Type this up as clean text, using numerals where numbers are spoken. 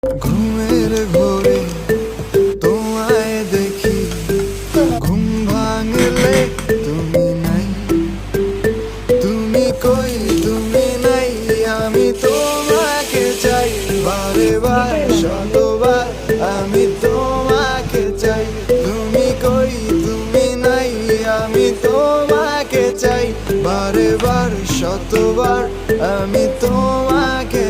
ঘুমের ঘোরে তোমায় দেখি, ঘুম ভাঙলে তুমি নাই। তুমি কই তুমি নাই, আমি তোমাকে চাই বারে বার শতবার, আমি তোমাকে চাই। তুমি কই তুমি নাই, আমি তোমাকে চাই বারে বার শতবার, আমি তোমাকে